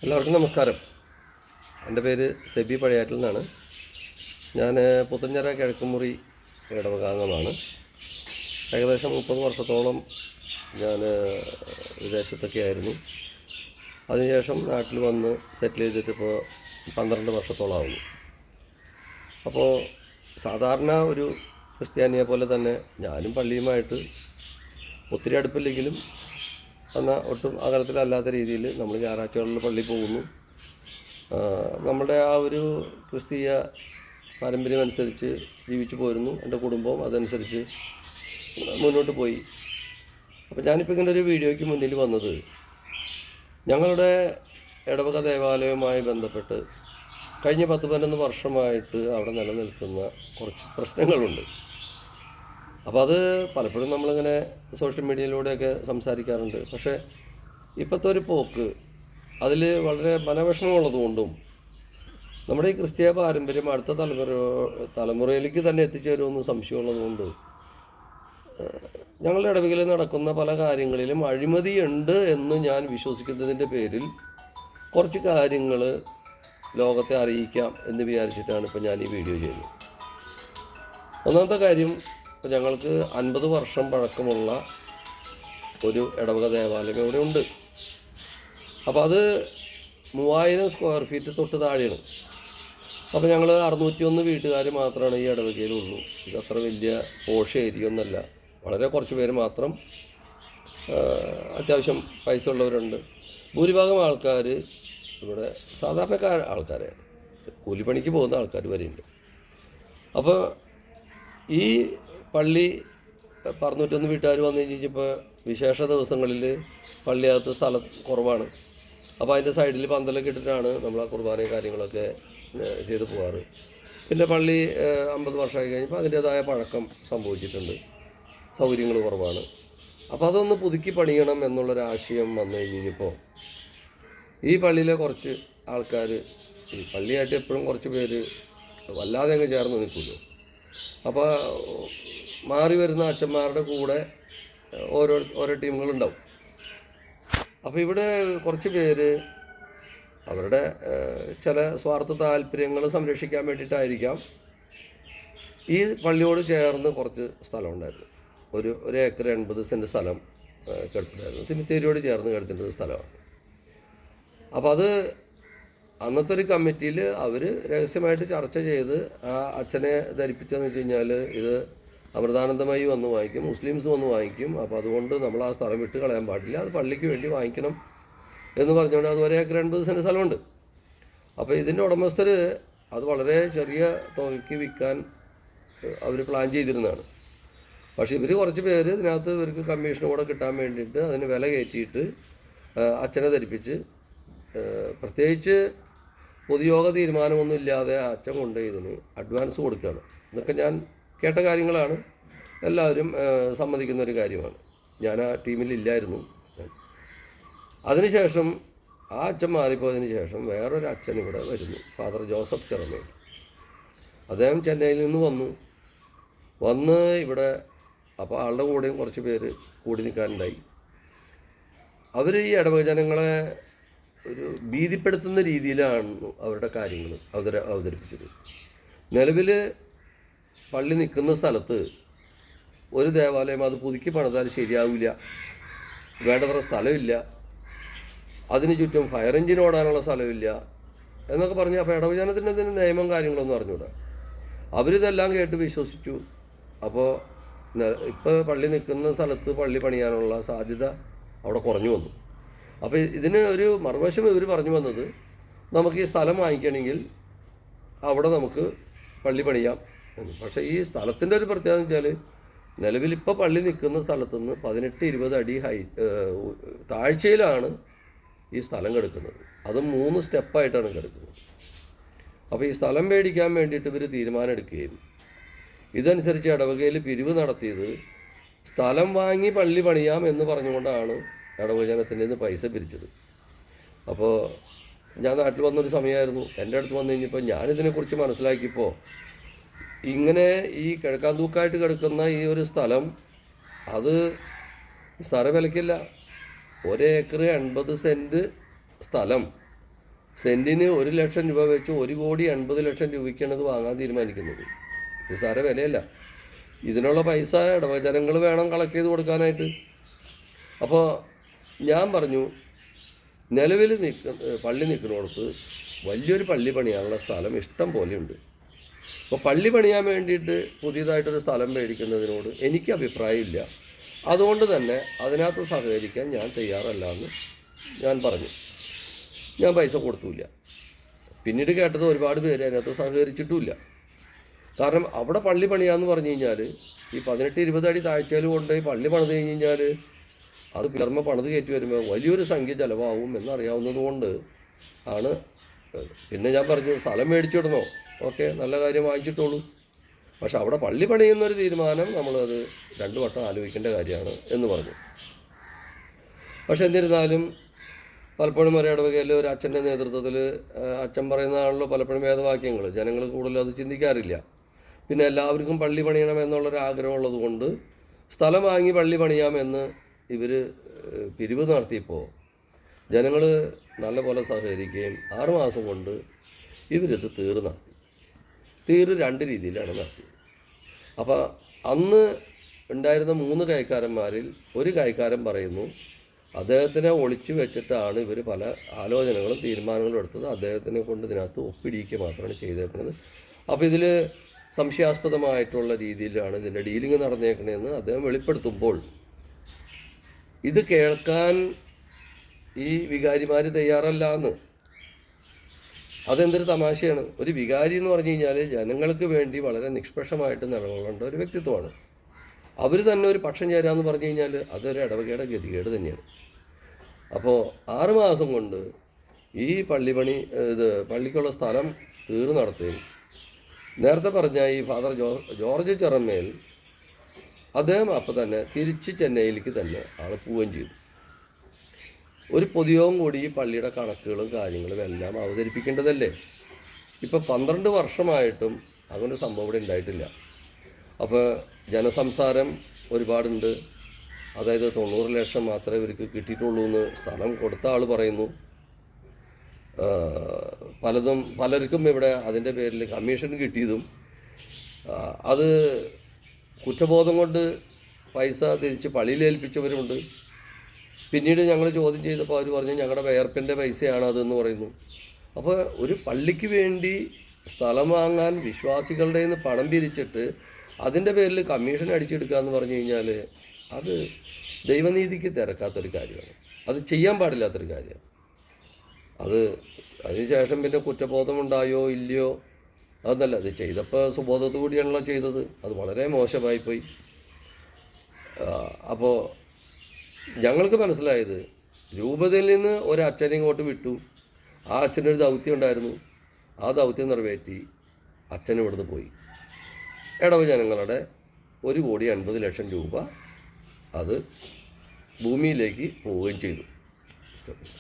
എല്ലാവർക്കും നമസ്കാരം. എൻ്റെ പേര് സെബി പഴയാറ്റിൽ നിന്നാണ്. ഞാൻ പുത്തഞ്ചിറ കിഴക്കുമുറി ഇടവകാംഗമാണ്. ഏകദേശം 30 വർഷത്തോളം ഞാൻ വിദേശത്തൊക്കെ ആയിരുന്നു. അതിനുശേഷം നാട്ടിൽ വന്ന് സെറ്റിൽ ചെയ്തിട്ടിപ്പോൾ 12 വർഷത്തോളമാകുന്നു. അപ്പോൾ സാധാരണ ഒരു ക്രിസ്ത്യാനിയെ പോലെ തന്നെ ഞാനും പള്ളിയുമായിട്ട് ഒത്തിരി അടുപ്പില്ലെങ്കിലും എന്നാൽ ഒട്ടും അകലത്തിലല്ലാത്ത രീതിയിൽ നമ്മൾ ഞായറാഴ്ചകളിൽ പള്ളിയിൽ പോകുന്നു. നമ്മുടെ ആ ഒരു ക്രിസ്തീയ പാരമ്പര്യം അനുസരിച്ച് ജീവിച്ചു പോരുന്നു. എൻ്റെ കുടുംബവും അതനുസരിച്ച് മുന്നോട്ട് പോയി. അപ്പോൾ ഞാനിപ്പോൾ ഇങ്ങനെ ഒരു വീഡിയോയ്ക്ക് മുന്നിൽ വന്നത് ഞങ്ങളുടെ ഇടവക ദേവാലയവുമായി ബന്ധപ്പെട്ട് കഴിഞ്ഞ 10-12 വർഷമായിട്ട് അവിടെ നിലനിൽക്കുന്ന കുറച്ച് പ്രശ്നങ്ങളുണ്ട്. അപ്പോൾ അത് പലപ്പോഴും നമ്മളിങ്ങനെ സോഷ്യൽ മീഡിയയിലൂടെയൊക്കെ സംസാരിക്കാറുണ്ട്. പക്ഷേ ഇപ്പോഴത്തെ ഒരു പോക്ക് അതിൽ വളരെ മനവിഷമമുള്ളതുകൊണ്ടും നമ്മുടെ ഈ ക്രിസ്തീയ പാരമ്പര്യം അടുത്ത തലമുറയിലേക്ക് തന്നെ എത്തിച്ചേരുമെന്ന് സംശയമുള്ളതുകൊണ്ട് ഞങ്ങളുടെ ഇടവകയിൽ നടക്കുന്ന പല കാര്യങ്ങളിലും അഴിമതിയുണ്ട് എന്ന് ഞാൻ വിശ്വസിക്കുന്നതിൻ്റെ പേരിൽ കുറച്ച് കാര്യങ്ങൾ ലോകത്തെ അറിയിക്കാം എന്ന് വിചാരിച്ചിട്ടാണ് ഇപ്പോൾ ഞാൻ ഈ വീഡിയോ ചെയ്യുന്നത്. ഒന്നാമത്തെ കാര്യം, ഇപ്പോൾ ഞങ്ങൾക്ക് 50 വർഷം പഴക്കമുള്ള ഒരു ഇടവക ദേവാലയം ഇവിടെ ഉണ്ട്. അപ്പോൾ അത് 3000 സ്ക്വയർ ഫീറ്റ് തൊട്ട് താഴെയാണ്. അപ്പോൾ ഞങ്ങൾ 601 വീട്ടുകാർ മാത്രമാണ് ഈ ഇടവകയിലുള്ളൂ. ഇത് അത്ര വലിയ പോഷ് ഏരിയ ഒന്നല്ല. വളരെ കുറച്ച് പേര് മാത്രം അത്യാവശ്യം പൈസ ഉള്ളവരുണ്ട്. ഭൂരിഭാഗം ആൾക്കാർ ഇവിടെ സാധാരണക്കാർ ആൾക്കാരെ, കൂലിപ്പണിക്ക് പോകുന്ന ആൾക്കാർ വരെയുണ്ട്. അപ്പോൾ ഈ പള്ളി 601 വീട്ടുകാർ വന്നു കഴിഞ്ഞപ്പോൾ വിശേഷ ദിവസങ്ങളിൽ പള്ളിയകത്ത് സ്ഥലം കുറവാണ്. അപ്പോൾ അതിൻ്റെ സൈഡിൽ പന്തലൊക്കെ ഇട്ടിട്ടാണ് നമ്മൾ ആ കുർബാനയും കാര്യങ്ങളൊക്കെ ചെയ്ത് പോകാറ്. പിന്നെ പള്ളി 50 വർഷമായി കഴിഞ്ഞപ്പോൾ അതിൻ്റേതായ പഴക്കം സംഭവിച്ചിട്ടുണ്ട്, സൗകര്യങ്ങൾ കുറവാണ്. അപ്പോൾ അതൊന്ന് പുതുക്കി പണിയണം എന്നുള്ളൊരാശയം വന്നു കഴിഞ്ഞപ്പോൾ ഈ പള്ളിയിലെ കുറച്ച് ആൾക്കാർ, ഈ പള്ളിയായിട്ട് എപ്പോഴും കുറച്ച് പേര് വല്ലാതെ അങ്ങ് ചേർന്ന് നിൽക്കുമല്ലോ. അപ്പോൾ മാറി വരുന്ന അച്ഛന്മാരുടെ കൂടെ ഓരോ ടീമുകളുണ്ടാവും. അപ്പോൾ ഇവിടെ കുറച്ച് പേര് അവരുടെ ചില സ്വാർത്ഥ താല്പര്യങ്ങൾ സംരക്ഷിക്കാൻ വേണ്ടിയിട്ടായിരിക്കാം ഈ പള്ളിയോട് ചേർന്ന് കുറച്ച് സ്ഥലം ഉണ്ടായിരുന്നു. ഒരു ഏക്കർ 80 സെൻറ്റ് സ്ഥലം കിടപ്പുണ്ടായിരുന്നു. സിമിത്തേരിയോട് ചേർന്ന് കിടത്തിൻ്റെ സ്ഥലമാണ്. അപ്പോൾ അത് അന്നത്തെ ഒരു കമ്മിറ്റിയിൽ അവർ രഹസ്യമായിട്ട് ചർച്ച ചെയ്ത് ആ അച്ഛനെ ധരിപ്പിച്ചതെന്ന് വെച്ച് കഴിഞ്ഞാൽ ഇത് അമൃതാനന്ദമായി വന്ന് വാങ്ങിക്കും, മുസ്ലിംസ് വന്ന് വാങ്ങിക്കും. അപ്പോൾ അതുകൊണ്ട് നമ്മൾ ആ സ്ഥലം വിട്ട് കളയാൻ പാടില്ല, അത് പള്ളിക്ക് വേണ്ടി വാങ്ങിക്കണം എന്ന് പറഞ്ഞുകൊണ്ട് അത് 1 ഏക്കർ 80 സെൻറ്റ് സ്ഥലമുണ്ട്. അപ്പോൾ ഇതിൻ്റെ ഉടമസ്ഥർ അത് വളരെ ചെറിയ തുകയ്ക്ക് വിൽക്കാൻ അവർ പ്ലാൻ ചെയ്തിരുന്നതാണ്. പക്ഷേ ഇവർ കുറച്ച് പേര് ഇതിനകത്ത് ഇവർക്ക് കമ്മീഷനും കൂടെ കിട്ടാൻ വേണ്ടിയിട്ട് അതിന് വില കയറ്റിയിട്ട് അച്ഛനെ ധരിപ്പിച്ച്, പ്രത്യേകിച്ച് പൊതുയോഗ തീരുമാനമൊന്നും ഇല്ലാതെ അച്ഛൻ കൊണ്ട് ഇതിന് അഡ്വാൻസ് കൊടുക്കുകയാണ്. ഇതൊക്കെ ഞാൻ കേട്ട കാര്യങ്ങളാണ്, എല്ലാവരും സമ്മതിക്കുന്ന ഒരു കാര്യമാണ്. ഞാൻ ആ ടീമിലില്ലായിരുന്നു. അതിനുശേഷം ആ അച്ഛൻ മാറിപ്പോയതിന് ശേഷം വേറൊരു അച്ഛൻ ഇവിടെ വരുന്നു, ഫാദർ ജോസഫ് ചെറമേൽ. അദ്ദേഹം ചെന്നൈയിൽ നിന്ന് വന്ന് ഇവിടെ, അപ്പോൾ ആളുടെ കൂടെയും കുറച്ച് പേര് കൂടി നിൽക്കാനുണ്ടായി. അവർ ഈ ഇടവക ജനങ്ങളെ ഒരു ഭീതിപ്പെടുത്തുന്ന രീതിയിലാണ് അവരുടെ കാര്യങ്ങൾ അവതരിപ്പിച്ചത്. നിലവിൽ പള്ളി നിൽക്കുന്ന സ്ഥലത്ത് ഒരു ദേവാലയം അത് പുതുക്കി പണിതാൽ ശരിയാവില്ല, വേണ്ടത്ര സ്ഥലമില്ല, അതിന് ചുറ്റും ഫയർ എഞ്ചിൻ ഓടാനുള്ള സ്ഥലമില്ല എന്നൊക്കെ പറഞ്ഞ്. അപ്പോൾ ഇടവജനത്തിൻ്റെ അതിന് നിയമം കാര്യങ്ങളൊന്നും അറിഞ്ഞൂടാ. അവരിതെല്ലാം കേട്ട് വിശ്വസിച്ചു. അപ്പോൾ ഇപ്പോൾ പള്ളി നിൽക്കുന്ന സ്ഥലത്ത് പള്ളി പണിയാനുള്ള സാധ്യത അവിടെ കുറഞ്ഞു വന്നു. അപ്പോൾ ഇതിന് ഒരു മറുവശം ഇവർ പറഞ്ഞു വന്നത്, നമുക്ക് ഈ സ്ഥലം വാങ്ങിക്കണമെങ്കിൽ അവിടെ നമുക്ക് പള്ളി പണിയാം എന്ന്. പക്ഷേ ഈ സ്ഥലത്തിൻ്റെ ഒരു പ്രത്യേകത എന്ന് വെച്ചാൽ നിലവിലിപ്പോൾ പള്ളി നിൽക്കുന്ന സ്ഥലത്തുനിന്ന് 18-20 അടി താഴ്ചയിലാണ് ഈ സ്ഥലം കിടക്കുന്നത്. അതും 3 സ്റ്റെപ്പായിട്ടാണ് കിടക്കുന്നത്. അപ്പോൾ ഈ സ്ഥലം മേടിക്കാൻ വേണ്ടിയിട്ട് ഇവർ തീരുമാനം എടുക്കുകയും ഇതനുസരിച്ച് ഇടവകയിൽ പിരിവ് നടത്തിയത് സ്ഥലം വാങ്ങി പള്ളി പണിയാം എന്ന് പറഞ്ഞുകൊണ്ടാണ് ഇടവജനത്തിൻ്റെ നിന്ന് പൈസ പിരിച്ചത്. അപ്പോൾ ഞാൻ നാട്ടിൽ വന്നൊരു സമയമായിരുന്നു. എൻ്റെ അടുത്ത് വന്നു കഴിഞ്ഞപ്പോൾ ഞാനിതിനെക്കുറിച്ച് മനസ്സിലാക്കിയപ്പോൾ ഇങ്ങനെ ഈ കിഴക്കാൻ തൂക്കായിട്ട് കിടക്കുന്ന ഈ ഒരു സ്ഥലം അത് നിസ്സാര വിലയ്ക്കില്ല. 1 ഏക്കർ 80 സെൻറ്റ് സ്ഥലം സെൻറ്റിന് 1,00,000 രൂപ വെച്ച് 1,80,00,000 രൂപയ്ക്കാണ് ഇത് വാങ്ങാൻ തീരുമാനിക്കുന്നത്. ഇത് സാര വിലയല്ല. ഇതിനുള്ള പൈസ ഇടവജനങ്ങൾ വേണം കളക്ട് ചെയ്ത് കൊടുക്കാനായിട്ട്. അപ്പോൾ ഞാൻ പറഞ്ഞു, നിലവിൽ പള്ളി നിൽക്കുന്നിടത്ത് വലിയൊരു പള്ളി പണിയാനുള്ള സ്ഥലം ഇഷ്ടം പോലെയുണ്ട്. അപ്പോൾ പള്ളി പണിയാൻ വേണ്ടിയിട്ട് പുതിയതായിട്ടൊരു സ്ഥലം മേടിക്കുന്നതിനോട് എനിക്ക് അഭിപ്രായമില്ല. അതുകൊണ്ട് തന്നെ അതിനകത്ത് സഹകരിക്കാൻ ഞാൻ തയ്യാറല്ല എന്ന് ഞാൻ പറഞ്ഞു. ഞാൻ പൈസ കൊടുത്തില്ല. പിന്നീട് കേട്ടത് ഒരുപാട് പേര് അതിനകത്ത് സഹകരിച്ചിട്ടുമില്ല. കാരണം അവിടെ പള്ളി പണിയാന്ന് പറഞ്ഞു കഴിഞ്ഞാൽ ഈ 18-20 അടി താഴ്ചയിൽ കൊണ്ടുപോയി പള്ളി പണിത് കഴിഞ്ഞ് കഴിഞ്ഞാൽ അത് പിളർമ പണിത് കയറ്റി വരുമ്പോൾ വലിയൊരു സംഖ്യ ചിലവാകും എന്നറിയാവുന്നത് കൊണ്ട് ആണ്. പിന്നെ ഞാൻ പറഞ്ഞു, സ്ഥലം മേടിച്ചിടണോ? ഓക്കെ, നല്ല കാര്യം, വാങ്ങിച്ചിട്ടുള്ളൂ. പക്ഷെ അവിടെ പള്ളി പണിയുന്നൊരു തീരുമാനം നമ്മളത് 2 വട്ടം ആലോചിക്കേണ്ട കാര്യമാണ് എന്ന് പറഞ്ഞു. പക്ഷെ എന്നിരുന്നാലും പലപ്പോഴും ഒരു ഇടവകയിൽ ഒരു അച്ഛൻ്റെ നേതൃത്വത്തിൽ അച്ഛൻ പറയുന്നതാണല്ലോ പലപ്പോഴും വേദവാക്യങ്ങൾ. ജനങ്ങൾ കൂടുതൽ അത് ചിന്തിക്കാറില്ല. പിന്നെ എല്ലാവർക്കും പള്ളി പണിയണം എന്നുള്ളൊരു ആഗ്രഹമുള്ളത് കൊണ്ട് സ്ഥലം വാങ്ങി പള്ളി പണിയാമെന്ന് ഇവർ പിരിവ് നടത്തിയപ്പോൾ ജനങ്ങൾ നല്ലപോലെ സഹകരിക്കുകയും 6 മാസം കൊണ്ട് ഇവരിത് തീർ നടത്തി. തീർ 2 രീതിയിലാണ് നടത്തിയത്. അപ്പോൾ അന്ന് ഉണ്ടായിരുന്ന 3 കൈക്കാരന്മാരിൽ ഒരു കൈക്കാരൻ പറയുന്നു, അദ്ദേഹത്തിനെ ഒളിച്ചു വെച്ചിട്ടാണ് ഇവർ പല ആലോചനകളും തീരുമാനങ്ങളും എടുത്തത്. അദ്ദേഹത്തിനെ കൊണ്ട് ഇതിനകത്ത് ഒപ്പിടിക്കുക മാത്രമാണ് ചെയ്തേക്കുന്നത്. അപ്പോൾ ഇതിൽ സംശയാസ്പദമായിട്ടുള്ള രീതിയിലാണ് ഇതിൻ്റെ ഡീലിംഗ് നടന്നേക്കണതെന്ന് അദ്ദേഹം വെളിപ്പെടുത്തുമ്പോൾ ഇത് കേൾക്കാൻ ഈ വികാരിമാർ തയ്യാറല്ല എന്ന്. അതെന്തൊരു തമാശയാണ്. ഒരു വികാരി എന്ന് പറഞ്ഞു കഴിഞ്ഞാൽ ജനങ്ങൾക്ക് വേണ്ടി വളരെ നിഷ്പക്ഷമായിട്ട് നിലകൊള്ളേണ്ട ഒരു വ്യക്തിത്വമാണ്. അവർ തന്നെ ഒരു പക്ഷം ചേരാമെന്ന് പറഞ്ഞു കഴിഞ്ഞാൽ അതൊരു ഇടവകയുടെ ഗതികേട് തന്നെയാണ്. അപ്പോൾ 6 മാസം കൊണ്ട് ഈ പള്ളിക്കുള്ള സ്ഥലം തീർ നടത്തുകയും നേരത്തെ പറഞ്ഞ ഈ ഫാദർ ജോർജ് ചെറമേൽ അദ്ദേഹം അപ്പോൾ തന്നെ തിരിച്ച് ചെന്നൈയിലേക്ക് തന്നെ ആൾ പോവുകയും ചെയ്തു. ഒരു പൊതുയോഗം കൂടി ഈ പള്ളിയുടെ കണക്കുകളും കാര്യങ്ങളും എല്ലാം അവതരിപ്പിക്കേണ്ടതല്ലേ. ഇപ്പോൾ 12 വർഷമായിട്ടും അങ്ങനൊരു സംഭവം ഇവിടെ ഉണ്ടായിട്ടില്ല. അപ്പോൾ ജനസംസാരം ഒരുപാടുണ്ട്. അതായത് 90 ലക്ഷം മാത്രമേ ഇവർക്ക് കിട്ടിയിട്ടുള്ളൂ എന്ന് സ്ഥലം കൊടുത്ത ആൾ പറയുന്നു. പലർക്കും ഇവിടെ അതിൻ്റെ പേരിൽ കമ്മീഷൻ കിട്ടിയതും അത് കുറ്റബോധം കൊണ്ട് പൈസ തിരിച്ച് പള്ളിയിൽ ഏൽപ്പിച്ചവരുമുണ്ട്. പിന്നീട് ഞങ്ങൾ ചോദ്യം ചെയ്തപ്പോൾ അവർ പറഞ്ഞു ഞങ്ങളുടെ വേർപ്പിൻ്റെ പൈസയാണ് അതെന്ന് പറയുന്നു. അപ്പോൾ ഒരു പള്ളിക്ക് വേണ്ടി സ്ഥലം വാങ്ങാൻ വിശ്വാസികളുടെ നിന്ന് പണം പിരിച്ചിട്ട് അതിൻ്റെ പേരിൽ കമ്മീഷൻ അടിച്ചെടുക്കുക എന്ന് പറഞ്ഞു കഴിഞ്ഞാൽ അത് ദൈവനീതിക്ക് തിരക്കാത്തൊരു കാര്യമാണ്. അത് ചെയ്യാൻ പാടില്ലാത്തൊരു കാര്യമാണ്. അതിനുശേഷം പിന്നെ കുറ്റബോധമുണ്ടായോ ഇല്ലയോ അതൊന്നല്ല. അത് ചെയ്തപ്പോൾ സുബോധത്തോടു കൂടിയാണല്ലോ ചെയ്തത്. അത് വളരെ മോശമായിപ്പോയി. അപ്പോൾ ഞങ്ങൾക്ക് മനസ്സിലായത്, രൂപതയിൽ നിന്ന് ഒരച്ഛനെ ഇങ്ങോട്ട് വിട്ടു. ആ അച്ഛനൊരു ദൗത്യം ഉണ്ടായിരുന്നു. ആ ദൗത്യം നിറവേറ്റി അച്ഛൻ ഇവിടുന്ന് പോയി. ഇടവ ജനങ്ങളുടെ 1,80,00,000 രൂപ അത് ഭൂമിയിലേക്ക് പോവുകയും ചെയ്തു. ഇഷ്ടപ്പെട്ടു.